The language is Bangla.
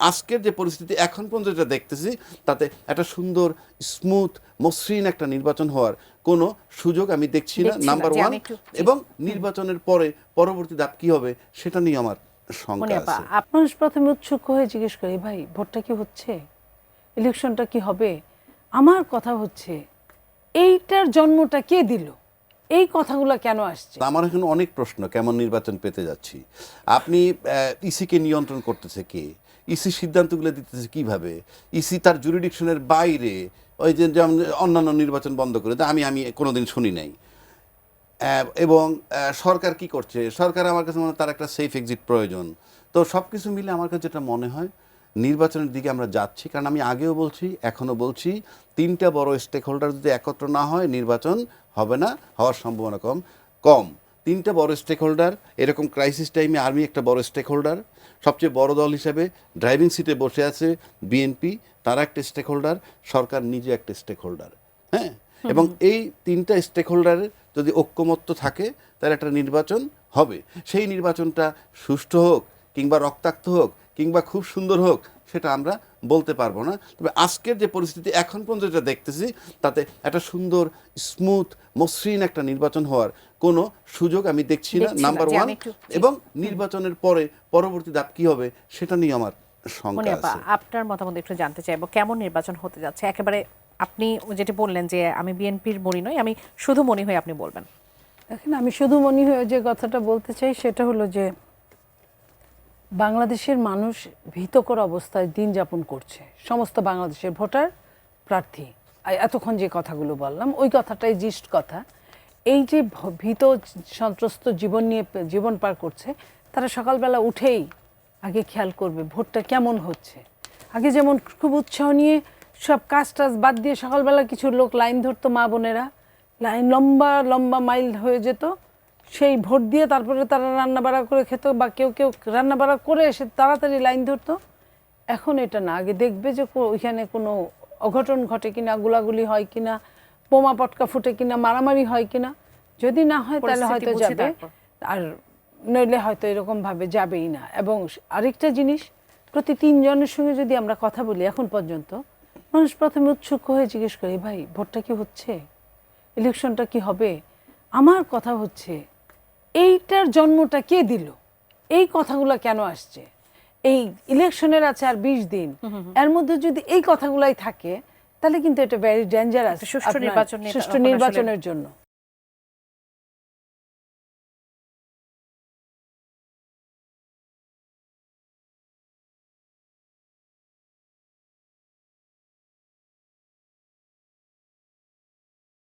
আজকের যে পরিস্থিতি এখন পর্যন্ত যেটা দেখতেছি তাতে একটা সুন্দর স্মুথ মসৃণ একটা নির্বাচন হওয়ার কোনো সুযোগ আমি দেখছি না, নাম্বার ওয়ান। এবং নির্বাচনের পরে পরবর্তী ধাপ কি হবে সেটা নিয়ে আমার শঙ্কা আছে। মানুষ প্রথমে উৎসুক হয়ে জিজ্ঞেস করে, ভাই ভোটটা কি হচ্ছে, ইলেকশনটা কি হবে? আমার কথা হচ্ছে এইটার জন্মটা কে দিল, এই কথাগুলো কেন আসছে? আমার এখানে অনেক প্রশ্ন, কেমন নির্বাচন পেতে যাচ্ছি? আপনি ইসিকে নিয়ন্ত্রণ করতেছে কে? ইসি সিদ্ধান্তগুলো দিতেছে কিভাবে? ইসি তার জুরিডিকশনের বাইরে ওই যে যেমন অন্যান্য নির্বাচন বন্ধ করে দেয়, আমি কোনোদিন শুনি নাই। এবং সরকার কি করছে? সরকার আমার কাছে মনে হয় তার একটা সেফ এক্সিট প্রয়োজন। তো সব কিছু মিলে আমার কাছে যেটা মনে হয় নির্বাচনের দিকে আমরা যাচ্ছি, কারণ আমি আগেও বলছি এখনও বলছি তিনটা বড় স্টেক হোল্ডার যদি একত্র না হয় নির্বাচন হবে না, হওয়ার সম্ভাবনা কম। তিনটা বড় স্টেক হোল্ডার, এরকম ক্রাইসিস টাইমে আর্মি একটা বড় স্টেক হোল্ডার, সবচেয়ে বড় দল হিসেবে ড্রাইভিং সিটে বসে আছে বিএনপি, তারা একটা স্টেক হোল্ডার, সরকার নিজে একটা স্টেক হোল্ডার। হ্যাঁ, এবং এই তিনটা স্টেক হোল্ডারের যদি ঐক্যমত্য থাকে তাহলে একটা নির্বাচন হবে। সেই নির্বাচনটা সুষ্ঠু হোক কিংবা রক্তাক্ত হোক কিংবা খুব সুন্দর হোক সেটা আমরা বলতে পারবো না। তবে আজকের যে পরিস্থিতি এখন পর্যন্ত যেটা দেখতেছি তাতে একটা সুন্দর স্মুথ মসৃণ একটা নির্বাচন হওয়ার কোনো সুযোগ আমি দেখছি না, নাম্বার ওয়ান। এবং নির্বাচনের পরে পরবর্তী ধাপ কি হবে সেটা নিয়ে আমার শঙ্কা আছে। আপনার মতামত একটু জানতে চাইবো, কেমন নির্বাচন হতে যাচ্ছে? একেবারে আপনি যেটা বললেন যে আমি বিএনপির মনি নই, আমি শুধু মনি হয়ে আপনি বলবেন। দেখেন, আমি শুধু মনে হয়ে যে কথাটা বলতে চাই সেটা হলো যে বাংলাদেশের মানুষ ভীতকর অবস্থায় দিন যাপন করছে, সমস্ত বাংলাদেশের ভোটার প্রার্থী। এতক্ষণ যে কথাগুলো বললাম ওই কথাটাই জিস্ট কথা। এই যে ভীত সন্ত্রস্ত জীবন নিয়ে জীবন পার করছে, তারা সকালবেলা উঠেই আগে খেয়াল করবে ভোটটা কেমন হচ্ছে। আগে যেমন খুব উৎসাহ নিয়ে সব কাজ টাজ বাদ দিয়ে সকালবেলা কিছু লোক লাইন ধরতো, মা বোনেরা লাইন লম্বা লম্বা মাইল হয়ে যেত, সেই ভোট দিয়ে তারপরে তারা রান্নাবাড়া করে খেত, বা কেউ কেউ রান্নাবাড়া করে এসে তাড়াতাড়ি লাইন ধরতো। এখন এটা না, আগে দেখবে যে ওইখানে কোনো অঘটন ঘটে কিনা, গুলাগুলি হয় কিনা, বোমা পটকা ফুটে কিনা, মারামারি হয় কিনা। যদি না হয় তাহলে হয়তো যাবে, আর নইলে হয়তো এরকমভাবে যাবেই না। এবং আরেকটা জিনিস, প্রতি 3 জনের সঙ্গে যদি আমরা কথা বলি এখন পর্যন্ত, মানুষ প্রথমে উৎসুক হয়ে জিজ্ঞেস করে, ভাই ভোটটা কি হচ্ছে, ইলেকশনটা কি হবে? আমার কথা হচ্ছে এইটার জন্মটা কে দিল, এই কথাগুলো কেন আসছে? এই ইলেকশনের আছে আর 20 দিন, এর মধ্যে যদি এই কথাগুলাই থাকে তাহলে কিন্তু এটা ভেরি ডেঞ্জারাস সুষ্ঠু নির্বাচনের জন্য।